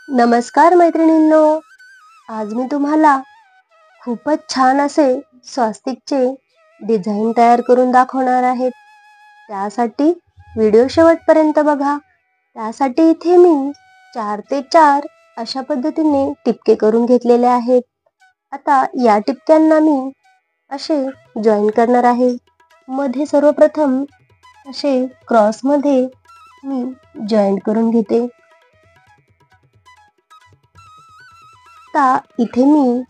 नमस्कार मैत्रिणींनो, आज मी तुम्हाला खूपच छान असे स्वस्तिकचे डिझाईन तयार करून दाखवणार आहे. त्यासाठी व्हिडिओ शेवटपर्यंत बघा. त्यासाठी इथे मी 4 ते 4 अशा पद्धतीने टिपके करून घेतलेले आहेत. आता या टिपक्यांना मी असे जॉईन करणार आहे. मध्ये सर्वप्रथम असे क्रॉसमध्ये मी जॉईन करून घेते. आता इथे मी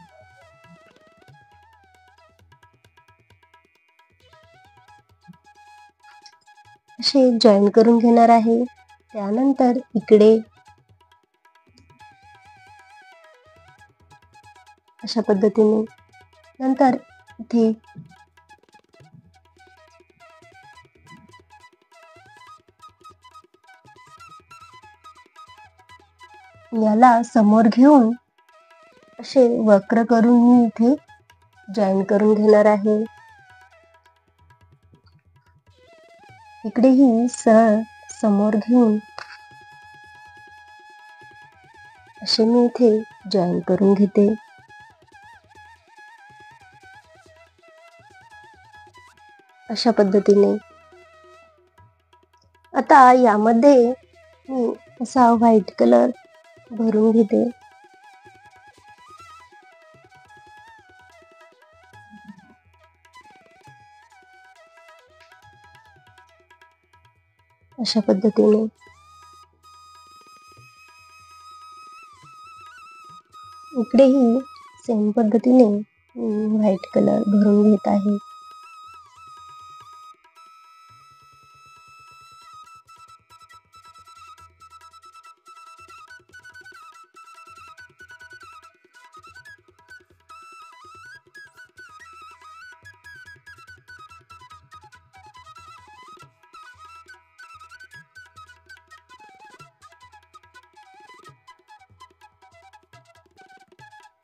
असे जॉईन करून घेणार आहे. त्यानंतर इकडे अशा पद्धतीने, नंतर इथे याला समोर घेऊन असे वक्र करून मी इथे जॉईन करून घेणार आहे. इकडेही सरळ समोर घेऊन असे मी इथे जॉईन करून घेते. अशा पद्धतीने आता यामध्ये मी असा व्हाईट कलर भरून घेते. अशा पद्धतीने इकडेही सेम पद्धतीने व्हाईट कलर भरून घेत आहे.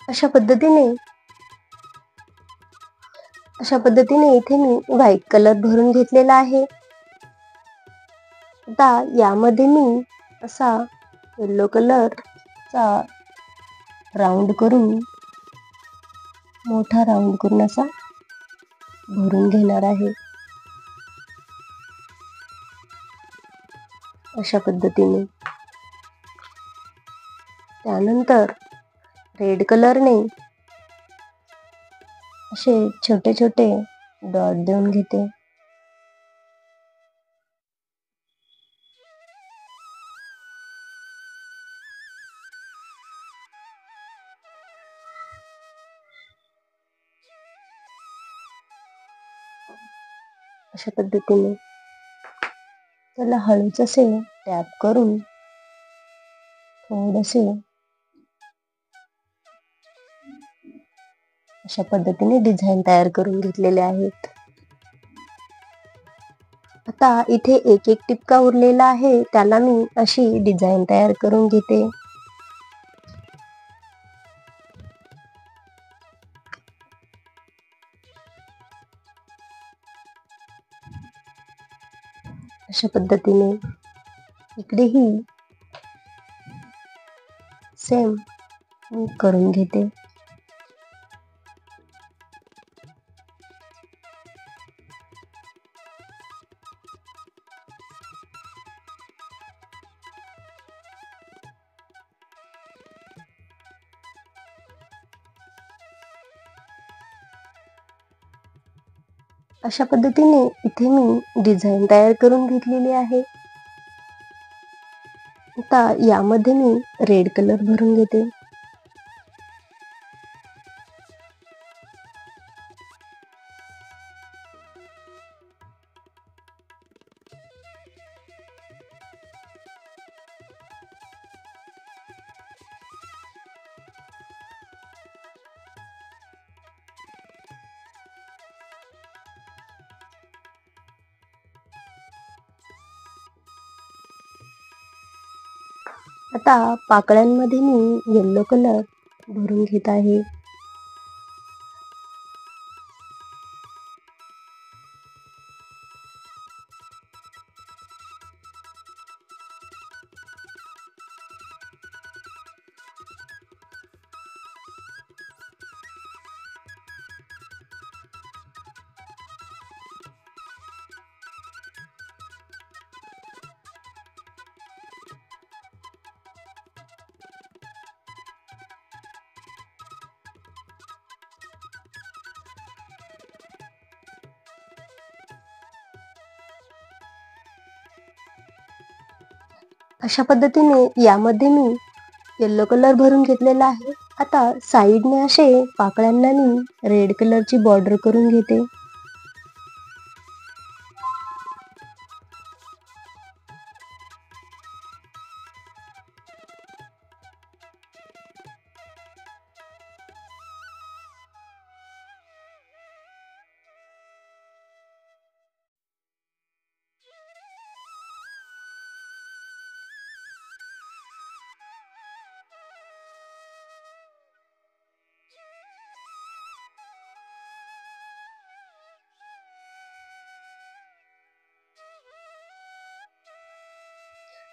अशा पद्धतीने इथे मी व्हाईट कलर भरून घेतलेला आहे. आता यामध्ये मी असा येलो कलरचा राऊंड करून, मोठा राऊंड करून असा भरून घेणार आहे. अशा पद्धतीने त्यानंतर रेड कलरने असे छोटे छोटे डॉट देऊन घेते. अशा पद्धतीने त्याला हळूच असे टॅप करून थोडेसे अशा पद्धतीने डिझाईन तयार करून घेतलेले आहेत. आता इथे एक एक टिपका उरलेला आहे, त्याला मी अशी डिझाईन तयार करून घेते. अशा पद्धतीने इकडेही सेम मी करून घेते. अशा पद्धतीने इथे मी डिझाईन तयार करून घेतलेली आहे. आता यामध्ये मी रेड कलर भरून घेते. आता पाकळ्यांमध्ये मी येलो कलर भरून घेत आहे. अशा पद्धतीने यामध्ये मी येलो कलर भरून घेतलेला आहे. आता साईडने असे पाकळ्यांना मी रेड कलरची बॉर्डर करून घेते.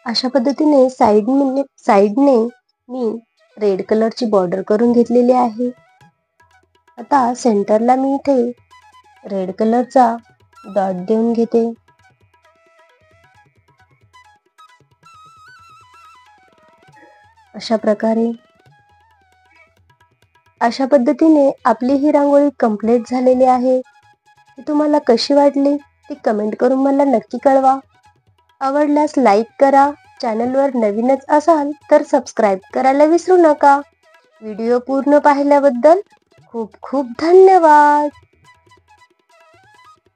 अशा पद्धतीने साईडने मी रेड कलरची बॉर्डर करून घेतलेली आहे. आता सेंटरला मी इथे रेड कलरचा डॉट देऊन घेते. अशा प्रकारे अशा पद्धतीने आपली ही रांगोळी कंप्लीट झालेली आहे. ती तुम्हाला कशी वाटली ती कमेंट करून मला नक्की कळवा. आवडल्यास लाईक करा. चॅनलवर नवीनच असाल तर सबस्क्राईब करायला विसरू नका. व्हिडिओ पूर्ण पाहिल्याबद्दल खूप खूप धन्यवाद.